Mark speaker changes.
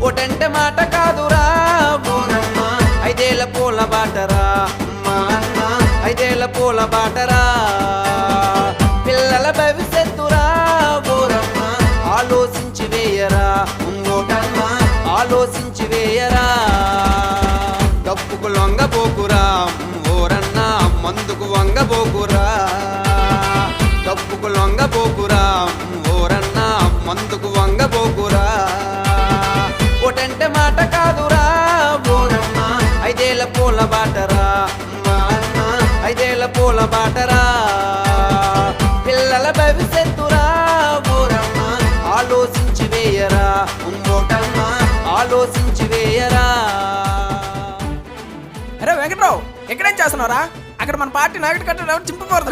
Speaker 1: ఓటంటే మాట కాదురా బోరమ్మ, ఐదేళ్ల పూల బాటరా ఐదేళ్ల పూల బాటరా, పిల్లల భవిష్యత్తురా బోరమ్మ, ఆలోచించి వేయరా ఓటమ్మ, ఆలోచించి వేయరా. డబ్బుకు లొంగబోకురా ఓరన్న, మందుకు వంగబోకురా, డబ్బుకు లొంగబోకురా ఓరన్న, మందుకు వంగబోకురా. ఓటంటే మాట కాదురా బోరమ్మ, ఐదేళ్ల పూల బాటరా ఐదేళ్ల పూల బాటరా, పిల్లల భవిష్యత్తురా బోరమ్మ, ఆలోచించి వేయరా ఓటమ్మ, ఆలోచించి వేయరా.
Speaker 2: అరే వెంకట్రావు, ఎక్కడేం చేస్తున్నారా? అక్కడ మన పార్టీ నాయకుడి కట్ట చింపకూడదు.